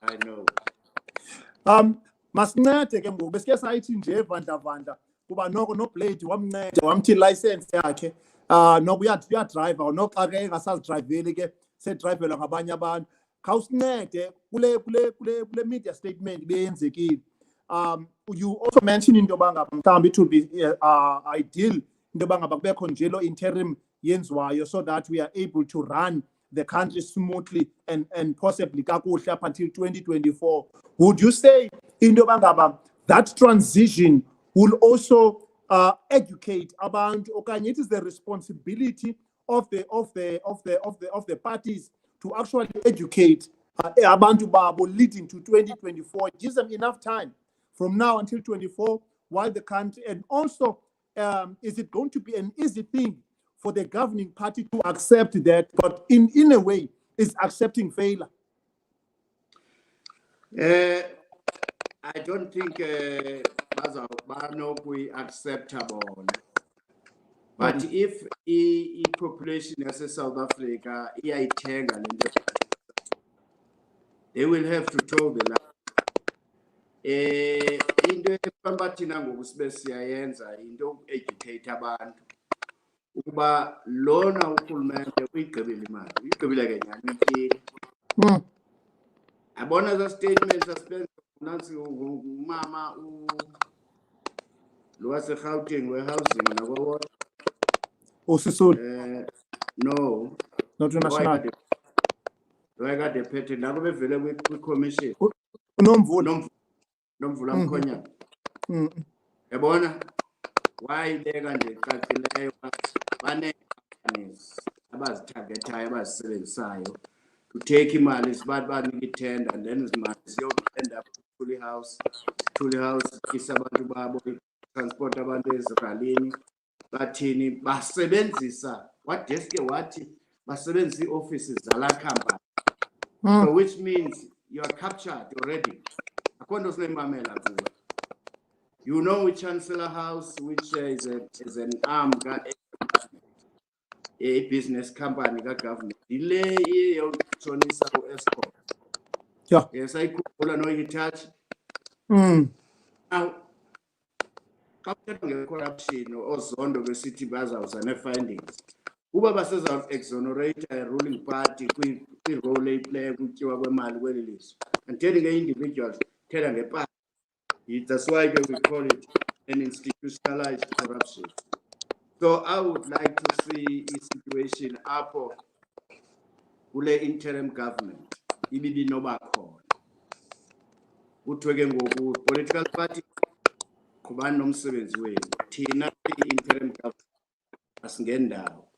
I know. Masincede ke ngoku besike sayithi nje vandla kuba noko no Blade wamnceda wamthi license yakhe noku uyadriver noxa ke engasazidriveli ke sedrivelwa ngabanye abantu. Khawusincede kule media statement beyenzekile. You also mentioned into yoba ngaba mhlawumbi it would be ideal into yoba ngaba kubekho nje lo interim yenziwayo so that we are able to run the country smoothly and possibly kakuhle up until 2024. Would you say into yoba ngaba that transition will also educate abantu okanye it is the responsibility of the parties to actually educate abantu babo leading to 2024? It gives them enough time from now until 24 while the country, and also is it going to be an easy thing for the governing party to accept that, but in a way is accepting failure? I don't think we acceptable. But if the population as South Africa, they will have to tell the line. Into ephambana ngokusibesiyayenza into educate abantu ukuba lona urhulumente uyigqibile imali uyigqibile ke nyani abona za statements suspense nansi umama lo waseGauteng warehousing nakho Usisulu no not national kade phethe nabo bevele kwi-commission nomvula mkhonyana yabona wayibeka nje cacileyo abazithagethayo abazisebenzisayo to take imali sibathi banika ithenda and then izimali ziyoenda up Thuli House kisa abantu babo transport abantu ezikalini bathini basebenzisa wadeske wathi basebenzisa ii-offices zala company. So which means you are captured already. According to Mamela, you know which Chancellor House, which is an arm, a business company, government. Delay your Chonisa Esco. Yeah. Yes, I could know you touch. Now, capturing corruption or zondo the city bazaars and findings. Whoever says of exonerate a ruling party, we role play with your mal willis and telling individuals, telling a party. That's why we call it an institutionalized corruption. So I would like to see a situation up with the interim government. Ibidi no back on. Political party, Kuban nom 7's way. thina interim government asingendawo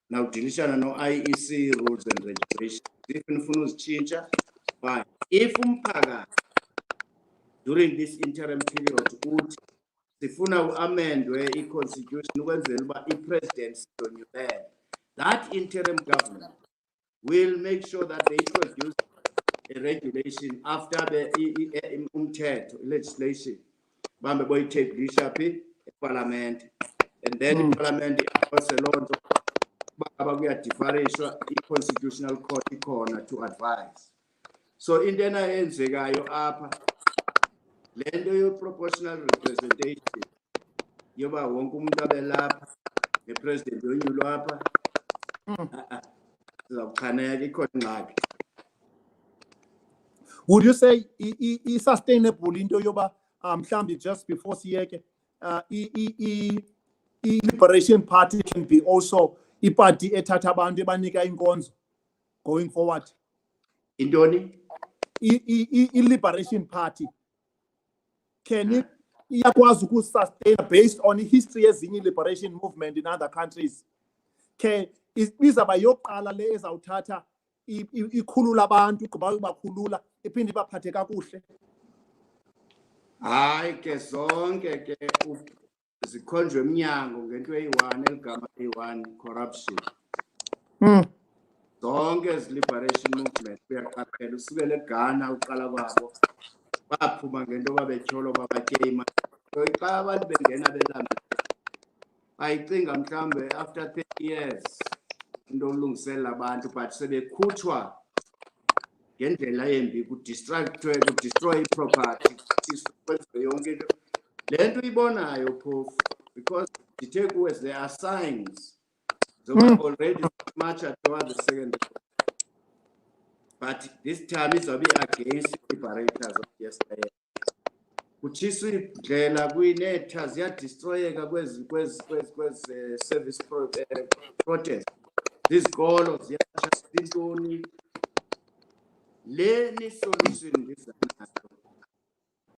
now dilishana no IEC rules and regulations if nifuna uzitshintsha fine if umphakathi during this interim period uthi sifuna uamendwe i-constitution ukwenzela uba i-president sidonyubele that interim government will make sure that they introduce a regulation after the umthetho legislation bambe boyiteblisha phi eparliament and then iparliament iphose loo nto baba kuyadifarishwa i-constitutional court ikhona to advise so into enayenzekayo apha le nto yo-proportional representation yoba wonke umuntu abelapha ne-president yonyulo apha sizawuchaneka ikhona ingxaki. Would you say sustainable into yoba mhlambi just before siyeke Liberation Party can be also iparty ethatha abantu ebanika inkonzo going forward? Intoni? Liberation Party can it iyakwazi ukusustain based on history yezinye liberation movement in other countries? Can izaba yoqala le ezawuthatha ikhulula abantu gqiba bakhulula iphinde baphathe kakuhle? Hayi ke zonke ke zikhonjwe eminyango ngento eyi-1 eligama eyi-1 corruption. Zonke ezi-liberation movement uyaqaphela usukela eGhana uqala kwabo baphuma ngento babetyholo babatye imali. So xa abantu bengena belamba ayicinga mhlawumbe after 30 years into olungiselela abantu but sebekhutshwa ngendlela yembi kudestroy property kwenziwe yonke into le nto uyibonayo phofu because dithe kuwe there are signs zoba already much toward the second but this time izawube against liberators of yesterday kutshiswa indlela kwiinetha ziyadestroyeka kwezi service protest zizikolo ziyatshasa intoni le ni solution ndizanayo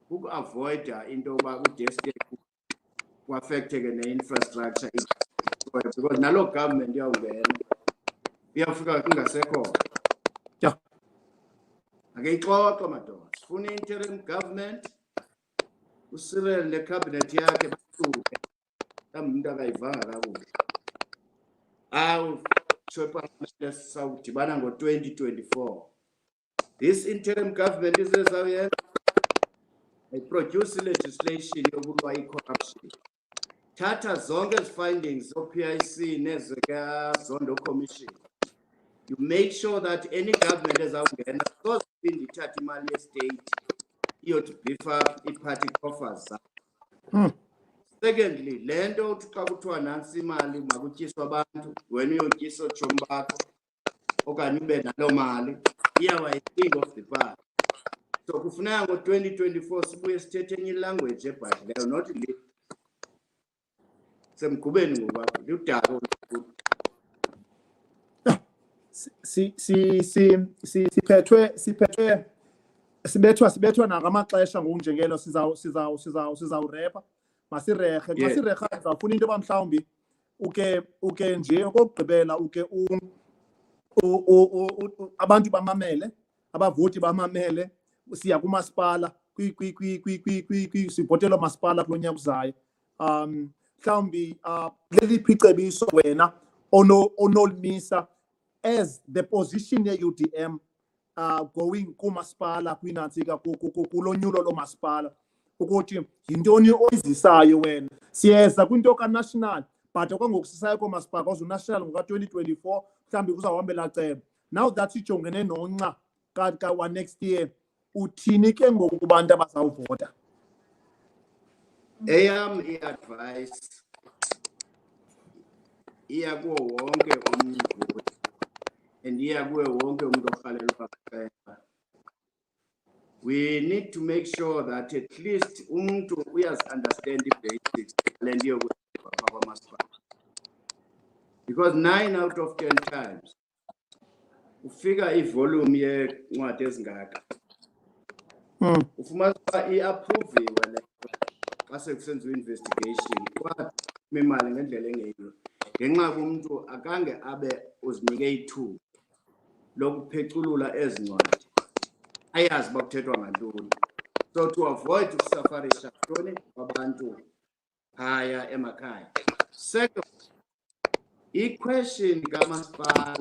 uku-avoida into yoba kudesike ku-affecteke ne-infrastructure because nalo government iyawungena iyafika kungasekho ake ixoxo madoda sifuna i-interim government uCyril ne-cabinet yakhe basuke mhlawumbi umuntu akayivanga kakuhle parliament sawudibana ngo-2024 this interim government isezawuyenza produce legislation yokulwa i-corruption thatha zonke ezi-findings o-PIC nezikaZondo Commission you make sure that any government ezawungena because iphinde ithatha imali ye-state iyothi beef up i-party coffers. Secondly, le nto uthi xa kuthiwa nantsi imali makutyiswa abantu wena uyotyisa ootshomi bakho okanye ube naloo mali iyawa yi-thing of the past. So kufuneka ngo-2024 sibuye sithethe enye ilanguage ebhadlileyo not le semgqubeni ngokwakho ludako sibethwa nangamaxesha ngokunjengelo sizawurepa masirehe xa sireha sizawufuna into yoba mhlawumbi uke nje okokugqibela uke abantu bamamele abavoti bamamele siya kumasipala sibhotelo masipala kulo nyaka uzayo mhlawumbi leliphi icebiso wena onolmisa as the position ye-UDM going kumasipala kwinantsika kulonyulo lomasipala ukuthi yintoni oyizisayo wena siyeza kwinto ka-national but okwangoku sisayo komasipala because unational ngoka-2024 mhlawumbi kuzawuhambela cebo now that sijongene nonca ka-next year uthini ke ngoku kubantu abazawuvota? Eyam i-advice iya kuwo wonke umntu and iya kuwe wonke umuntu orhalelwa ceba. We need to make sure that at least umuntu understand the basics le nto yokwenziwa kwamasipala because 9 out of 10 times ufika ivolume yencwadi ezingaka ufumana uba i-approviwe le xa sekusenziwa investigation imali ngendlela engeyiyo ngenxa kumuntu akange abe uzinike ithuba lokupheculula ezincwadi ayazi bakuthethwa ngantoni. So to avoid ukusafarisha ntoni abantu phaya emakhaya. Second, i-question kamasipala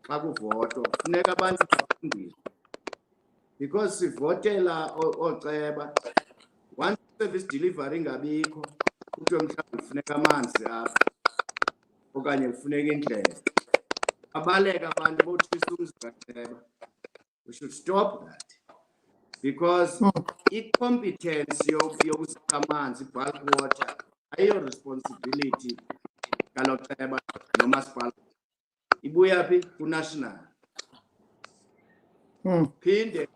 xa kuvotwa kufuneka abantu bafundiswe because sivotela ooceba once service delivery ingabikho kuthiwe mhlawumbi kufuneka amanzi apha okanye kufuneka indlela abaleka abantu botshisa umzi kaceba. We should stop that because i-competence yokusika amanzi, bulk water, ayiyo responsibility kalo ceba nomasipala, ibuya phi ku-national. Phinde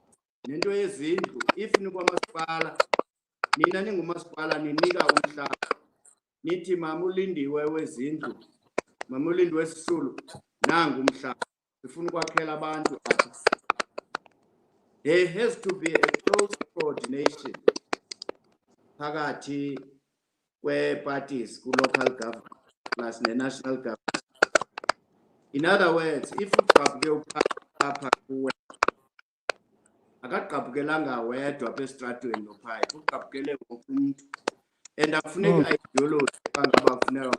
nento yezindlu, if nikwamasipala nina ningumasipala ninika umhlaba nithi mamulindiwe wezindlu, mamulindiwe Sisulu, nangu umhlaba sifuna ukwakhela abantu apha. There has to be a close coordination phakathi kwe-parties ku-local government plus ne-national government. In other words, if ugqabhuke upha kuwe akagqabhukelanga wedwa apha esitratweni lophayi, ugqabhukele wonke umuntu and akufuneka ideology xa ngaba kufuneka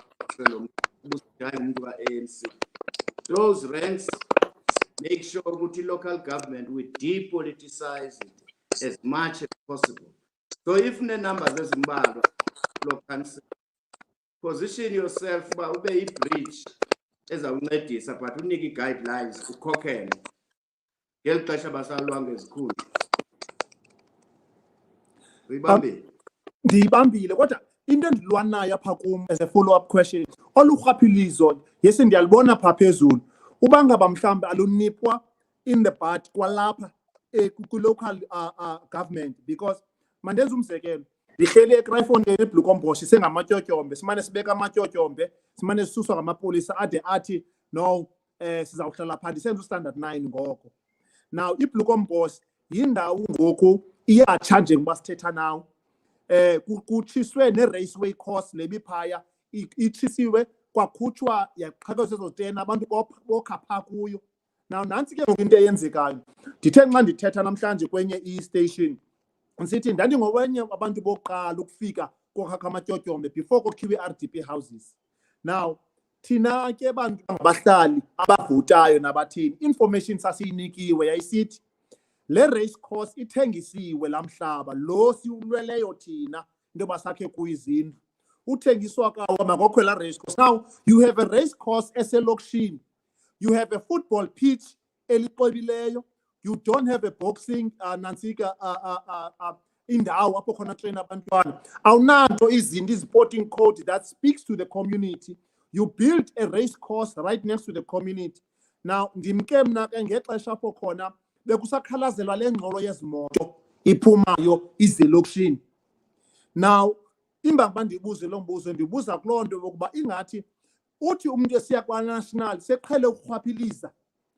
ubusidayi umuntu ka-ANC. Those ranks make sure ukuthi local government we depoliticize it as much as possible. So if numbers ezimbalwa lo council, position yourself uba ube i-bridge ezawuncedisa but unike i-guidelines ukhokhele ngeli xesha basalwanga ezikhulu. Uyibambile? Ndiyibambile kodwa into endilwa nayo apha kum as a follow-up question olurhwaphilizo yesi ndiyalibona phaa phezulu uba ngaba mhlawumbi alunipwa in the butt kwalapha ku-local government because mandenza umzekelo ndihleli eKruifontein eBlukomboshi sengamatyotyombe simane sibeka amatyotyombe simane sisuswa ngamapolisa ade athi no sizawuhlala phaa ndisenza u-standard 9 ngoko. Now iBlukomboshi yindawo ngoku iyatsha njengoba sithetha nawo kutshiswe ne-raceway course lebiphaya itshisiwe kwakhutshwa yaqhaqezwa ezo tena abantu bokha phaa kuyo. Now nantsi ke ngoku into eyenzekayo ndithe nxa ndithetha namhlanje kwenye i-station nsithi ndandingowenye abantu bokuqala ukufika kokhakha amatyotyombe before kokhiwe i-RDP houses. Now thina ke bantu ngabahlali abavotayo nabathini information sasiyinikiwe yayisithi le race course ithengisiwe lamhlaba lo siulweleyo thina into basakhe kuyizindlu uthengiswa kawo makokhwela race course. Now you have a race course eselokishini, you have a football pitch eliqwebileyo, you don't have a boxing nantsika indawo apho khona train abantwana, awunanto izinto sporting code that speaks to the community. You build a race course right next to the community. Now ndimke mna ke ngexesha apho khona bekusakhalazelwa le ngxolo yezimoto iphumayo izelokishini. Now imbamba ndibuze lo mbuzo ndibuza kuloo nto yokuba ingathi uthi umuntu esiya kwa-national seqhele ukurhwaphiliza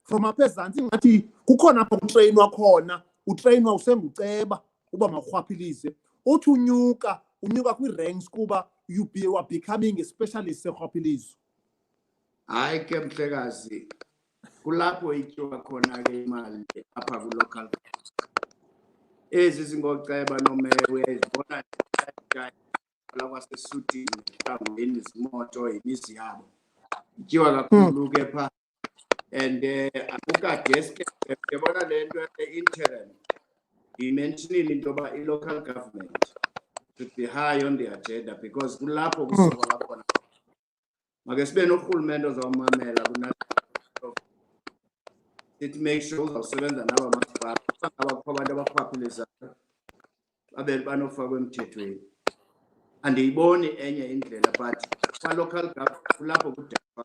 from apha ezantsi ingathi kukhona apho kutreyinwa khona utreyinwa usenguceba uba mawurhwaphilize uthi unyuka kwi-ranks kuba you are becoming a specialist serhwaphilizo. Hayi ke mhlekazi kulapho ityiwa khona ke imali apha ku-local ezi zingoceba nomewe zibona kwasesutini mhlawumbi izimoto imizi yabo ityiwa kakhulu ke phaa and akukadeske ndibona le nto e-interim imentionile into yoba i-local government should be high on the agenda because kulapho kusokola khona. Make sibe norhulumente ozawumamela it make sure uzawusebenza naba masipala abakho abantu abakhwaphilizayo babe banofakwa emthethweni. Andiyiboni enye indlela but kwa-local government kulapho kudekwa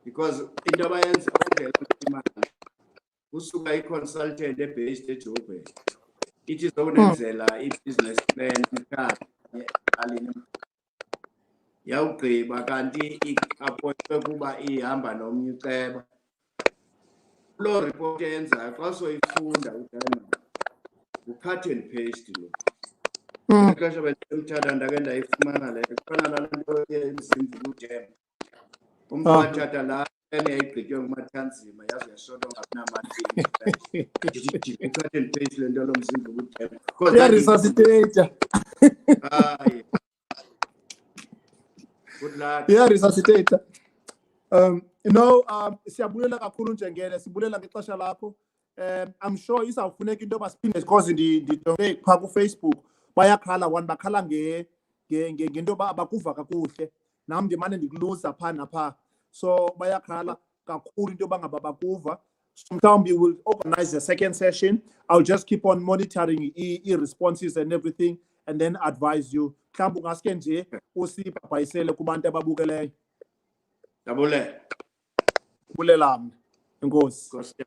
because into abayenza indlela imali kusuka i-consultant ebased eJoburg ithi izowunenzela i-business plan ekhaya yawugqiba kanti iappointwe kuba ihamba nomnye uceba. Loo report eyenzayo xa soyifunda udana u-cut and paste lo Ixesha bendisemthatha ndake ndayifumana le kufana nale nto emzimba ukudem. Umntu wathatha la yayigqitywe ngumathanzima yaze yashota ngabinamatini. Cut and paste le nto lomzimba ukudem. Resuscitate. Hayi. Good luck. Resuscitate. Siyabulela kakhulu njengele sibulela ngexesha lakho. I'm sure izawufuneka into basiphinde because ndijonge phaa ku-Facebook bayakhala one bakhala ngento abakuva kakuhle nam ndimane ndikuluza phaa naphaa so bayakhala kakhulu into bangaba bakuva. So mhlawumbi we'll organize a second session. I'll just keep on monitoring i-responses and everything and then advise you. Mhlawumbi ungaske nje usibhabhayisele kubantu ababukeleyo. Dabule. Bulela mna. Enkosi.